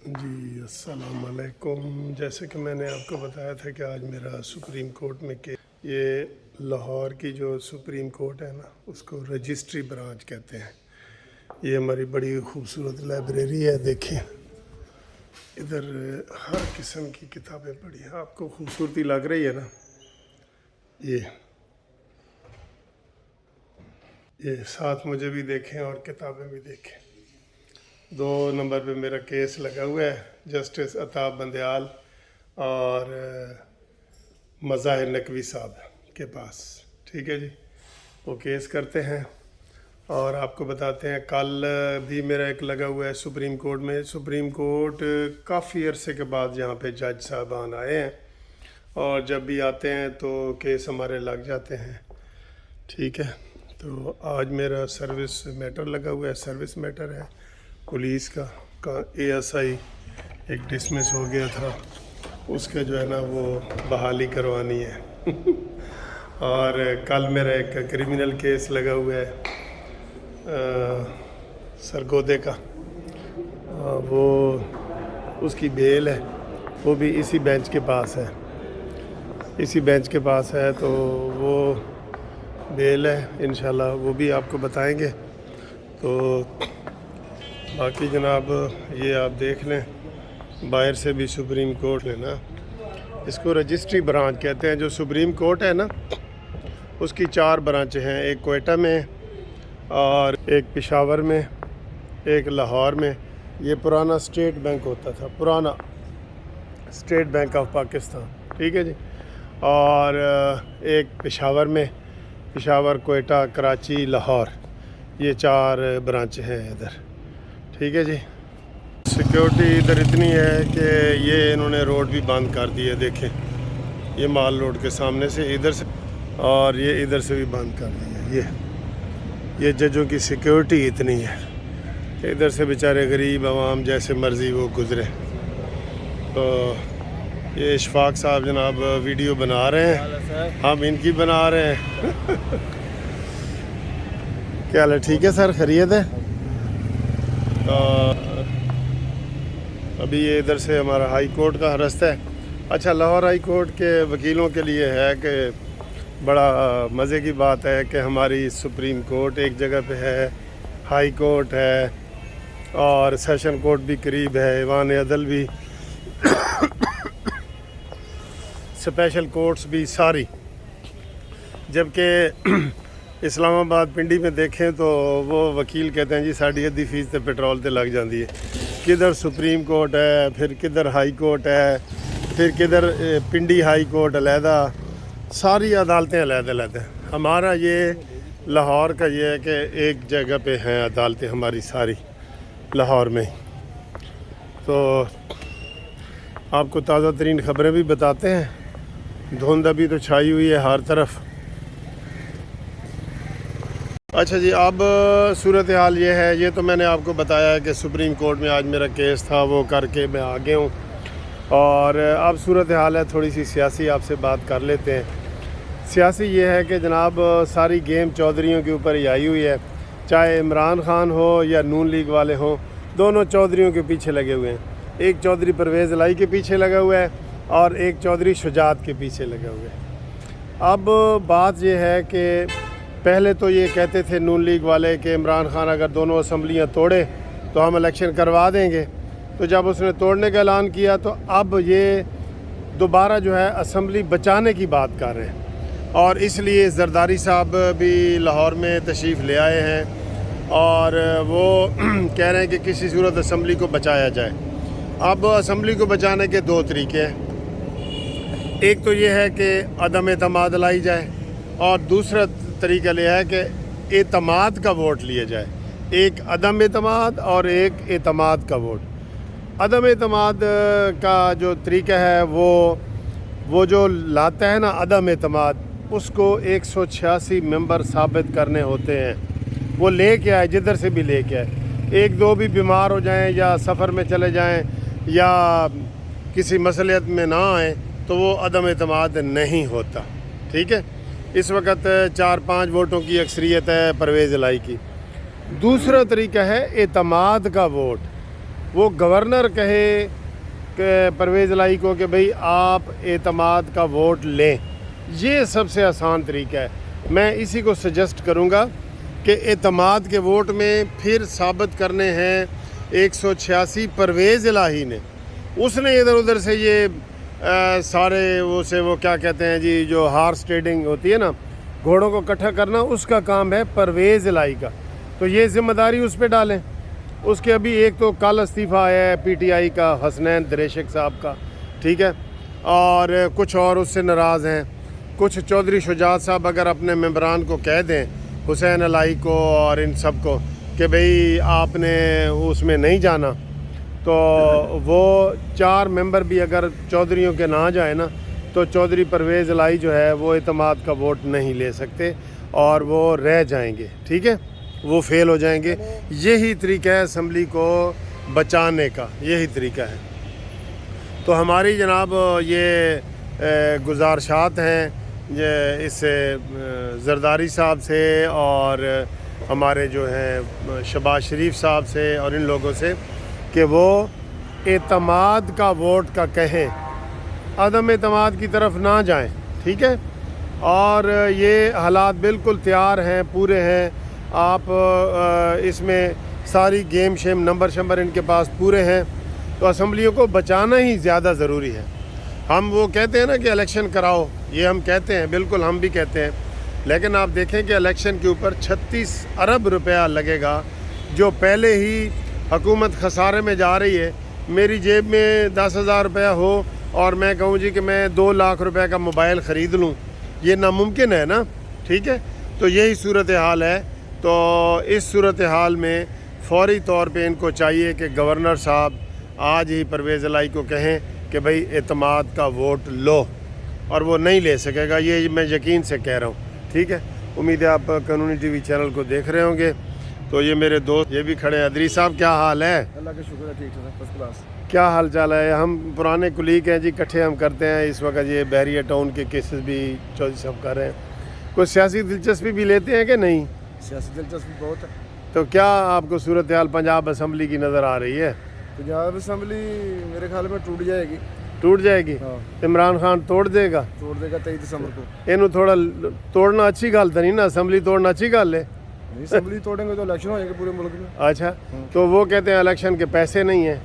جی السلام علیکم۔ جیسے کہ میں نے آپ کو بتایا تھا کہ آج میرا سپریم کورٹ میں یہ لاہور کی جو سپریم کورٹ ہے نا، اس کو رجسٹری برانچ کہتے ہیں۔ یہ ہماری بڑی خوبصورت لائبریری ہے، دیکھیں ادھر ہر قسم کی کتابیں پڑھی ہیں۔ آپ کو خوبصورتی لگ رہی ہے نا، یہ ساتھ مجھے بھی دیکھیں اور کتابیں بھی دیکھیں۔ 2 نمبر پہ میرا کیس لگا ہوا ہے جسٹس عطاب بندیال اور مظاہر نقوی صاحب کے پاس، ٹھیک ہے جی۔ وہ کیس کرتے ہیں اور آپ کو بتاتے ہیں کل بھی میرا ایک لگا ہوا ہے سپریم کورٹ میں۔ سپریم کورٹ کافی عرصے کے بعد یہاں پہ جج صاحبان آئے ہیں، اور جب بھی آتے ہیں تو کیس ہمارے لگ جاتے ہیں، ٹھیک ہے۔ تو آج میرا سروس میٹر لگا ہوا ہے، سروس میٹر ہے پولیس کا ASI ایک ڈسمس ہو گیا تھا، اس کا جو ہے نا وہ بحالی کروانی ہے اور کل میرا ایک کریمنل کیس لگا ہوا ہے سرگودے کا، وہ اس کی بیل ہے، وہ بھی اسی بینچ کے پاس ہے، تو وہ بیل ہے انشاءاللہ، وہ بھی آپ کو بتائیں گے۔ تو باقی جناب یہ آپ دیکھ لیں، باہر سے بھی سپریم کورٹ ہے نا، اس کو رجسٹری برانچ کہتے ہیں۔ جو سپریم کورٹ ہے نا، اس کی 4 برانچیں ہیں، ایک کوئٹہ میں اور ایک پشاور میں، ایک لاہور میں۔ یہ پرانا اسٹیٹ بینک ہوتا تھا، پرانا اسٹیٹ بینک آف پاکستان، ٹھیک ہے جی۔ اور ایک پشاور میں، پشاور، کوئٹہ، کراچی، لاہور، یہ 4 برانچیں ہیں ادھر، ٹھیک ہے جی۔ سیکیورٹی ادھر اتنی ہے کہ یہ انہوں نے روڈ بھی بند کر دی ہے، دیکھیں یہ مال روڈ کے سامنے سے ادھر سے، اور یہ ادھر سے بھی بند کر دی ہے۔ یہ ججوں کی سیکیورٹی اتنی ہے، ادھر سے بیچارے غریب عوام جیسے مرضی وہ گزرے۔ تو یہ اشفاق صاحب جناب ویڈیو بنا رہے ہیں، ہم ان کی بنا رہے ہیں کیا حال ہے؟ ٹھیک ہے سر، خیریت ہے؟ ابھی یہ ادھر سے ہمارا ہائی کورٹ کا رستہ ہے۔ اچھا، لاہور ہائی کورٹ کے وکیلوں کے لیے ہے کہ بڑا مزے کی بات ہے کہ ہماری سپریم کورٹ ایک جگہ پہ ہے، ہائی کورٹ ہے اور سیشن کورٹ بھی قریب ہے، ایوان عدل بھی، اسپیشل کورٹس بھی ساری۔ جبکہ اسلام آباد پنڈی میں دیکھیں تو وہ وکیل کہتے ہیں جی ساڑھی ادھی فیس تے پیٹرول تے لگ جاندی ہے، کدھر سپریم کورٹ ہے، پھر کدھر ہائی کورٹ ہے، پھر کدھر پنڈی ہائی کورٹ علیحدہ، ساری عدالتیں علیحدہ ہیں۔ ہمارا یہ لاہور کا یہ ہے کہ ایک جگہ پہ ہیں عدالتیں ہماری ساری لاہور میں ہی۔ تو آپ کو تازہ ترین خبریں بھی بتاتے ہیں۔ دھند ابھی تو چھائی ہوئی ہے ہر طرف۔ اچھا جی، اب صورتحال یہ ہے، یہ تو میں نے آپ کو بتایا ہے کہ سپریم کورٹ میں آج میرا کیس تھا، وہ کر کے میں آ گیا ہوں، اور اب صورتحال ہے تھوڑی سی سیاسی، آپ سے بات کر لیتے ہیں۔ سیاسی یہ ہے کہ جناب ساری گیم چودھریوں کے اوپر ہی آئی ہوئی ہے، چاہے عمران خان ہو یا نون لیگ والے ہوں، دونوں چودھریوں کے پیچھے لگے ہوئے ہیں۔ ایک چودھری پرویز الہی کے پیچھے لگا ہوا ہے اور ایک چودھری شجاعت کے پیچھے لگا ہوا ہے۔ اب بات یہ ہے کہ پہلے تو یہ کہتے تھے نون لیگ والے کہ عمران خان اگر دونوں اسمبلیاں توڑے تو ہم الیکشن کروا دیں گے، تو جب اس نے توڑنے کا اعلان کیا تو اب یہ دوبارہ جو ہے اسمبلی بچانے کی بات کر رہے ہیں، اور اس لیے زرداری صاحب بھی لاہور میں تشریف لے آئے ہیں اور وہ کہہ رہے ہیں کہ کسی صورت اسمبلی کو بچایا جائے۔ اب اسمبلی کو بچانے کے 2 طریقے ہیں، ایک تو یہ ہے کہ عدم اعتماد لائی جائے، اور دوسرا طریقہ یہ ہے کہ اعتماد کا ووٹ لیا جائے، ایک عدم اعتماد اور ایک اعتماد کا ووٹ۔ عدم اعتماد کا جو طریقہ ہے وہ جو لاتا ہے نا عدم اعتماد، اس کو 186 ممبر ثابت کرنے ہوتے ہیں، وہ لے کے آئے جدھر سے بھی لے کے آئے، 1-2 بھی بیمار ہو جائیں یا سفر میں چلے جائیں یا کسی مصلحت میں نہ آئیں تو وہ عدم اعتماد نہیں ہوتا، ٹھیک ہے۔ اس وقت 4-5 ووٹوں کی اکثریت ہے پرویز الہی کی۔ دوسرا طریقہ ہے اعتماد کا ووٹ۔ وہ گورنر کہے کہ پرویز الہی کو کہ بھئی آپ اعتماد کا ووٹ لیں، یہ سب سے آسان طریقہ ہے۔ میں اسی کو سجیسٹ کروں گا کہ اعتماد کے ووٹ میں پھر ثابت کرنے ہیں 186 پرویز الہی نے، اس نے ادھر ادھر سے یہ سارے وہ کیا کہتے ہیں جی، جو ہارس ٹریڈنگ ہوتی ہے نا، گھوڑوں کو اکٹھا کرنا، اس کا کام ہے پرویز الہی کا، تو یہ ذمہ داری اس پہ ڈالیں۔ اس کے ابھی ایک تو کل استعفیٰ آیا ہے پی ٹی آئی کا، حسنین دریشک صاحب کا، ٹھیک ہے، اور کچھ اور اس سے ناراض ہیں۔ کچھ چودھری شجاعت صاحب اگر اپنے ممبران کو کہہ دیں، حسین الہی کو اور ان سب کو، کہ بھئی آپ نے اس میں نہیں جانا، تو وہ 4 ممبر بھی اگر چودھریوں کے نہ جائیں نا، تو چودھری پرویز الہی جو ہے وہ اعتماد کا ووٹ نہیں لے سکتے اور وہ رہ جائیں گے، ٹھیک ہے، وہ فیل ہو جائیں گے۔ یہی طریقہ ہے اسمبلی کو بچانے کا، یہی طریقہ ہے۔ تو ہماری جناب یہ گزارشات ہیں اس زرداری صاحب سے اور ہمارے جو ہیں شہباز شریف صاحب سے اور ان لوگوں سے کہ وہ اعتماد کا ووٹ کا کہیں، عدم اعتماد کی طرف نہ جائیں، ٹھیک ہے۔ اور یہ حالات بالکل تیار ہیں، پورے ہیں، آپ اس میں ساری گیم شیم نمبر شمبر ان کے پاس پورے ہیں، تو اسمبلیوں کو بچانا ہی زیادہ ضروری ہے۔ ہم وہ کہتے ہیں نا کہ الیکشن کراؤ، یہ ہم کہتے ہیں، بالکل ہم بھی کہتے ہیں، لیکن آپ دیکھیں کہ الیکشن کے اوپر 36 ارب روپیہ لگے گا، جو پہلے ہی حکومت خسارے میں جا رہی ہے۔ میری جیب میں 10,000 روپیہ ہو اور میں کہوں جی کہ میں 2 لاکھ روپے کا موبائل خرید لوں، یہ ناممکن ہے نا، ٹھیک ہے۔ تو یہی صورتحال ہے۔ تو اس صورتحال میں فوری طور پہ ان کو چاہیے کہ گورنر صاحب آج ہی پرویز الہی کو کہیں کہ بھئی اعتماد کا ووٹ لو، اور وہ نہیں لے سکے گا، یہ میں یقین سے کہہ رہا ہوں، ٹھیک ہے۔ امید ہے آپ قانونی ٹی وی چینل کو دیکھ رہے ہوں گے۔ تو یہ میرے دوست یہ بھی کھڑے ہیں۔ ادریس صاحب کیا حال ہے؟ اللہ کا شکر ہے، ٹھیک ہے، فرسٹ کلاس۔ کیا حال چال ہے؟ ہم پرانے کلیگ ہیں جی، اکٹھے ہم کرتے ہیں۔ اس وقت یہ بحریہ ٹاؤن کے کیسز بھی چودھری صاحب کر رہے ہیں۔ کوئی سیاسی دلچسپی بھی لیتے ہیں کہ نہیں؟ سیاسی دلچسپی بہت ہے۔ تو کیا آپ کو صورتحال پنجاب اسمبلی کی نظر آ رہی ہے؟ پنجاب اسمبلی میرے خیال میں ٹوٹ جائے گی۔ ٹوٹ جائے گی؟ ہاں، عمران خان توڑ دے گا؟ توڑ دے گا 23 دسمبر کو۔ اینو تھوڑا توڑنا اچھی گل تو نہیں نا، اسمبلی توڑنا اچھی گل ہے؟ نہیں، اسمبلی توڑیں گے تو الیکشن ہو جائیں گے پورے ملک میں۔ اچھا، تو وہ کہتے ہیں الیکشن کے پیسے نہیں ہیں۔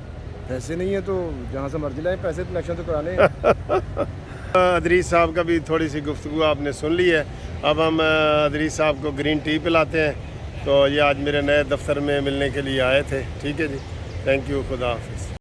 پیسے نہیں ہیں تو جہاں سے مرضی لائیں، پیسے تو الیکشن تو کرانے ہیں۔ ادریس صاحب کا بھی تھوڑی سی گفتگو آپ نے سن لی ہے۔ اب ہم ادریس صاحب کو گرین ٹی پلاتے ہیں۔ تو یہ آج میرے نئے دفتر میں ملنے کے لیے آئے تھے، ٹھیک ہے جی، تھینک یو، خدا حافظ۔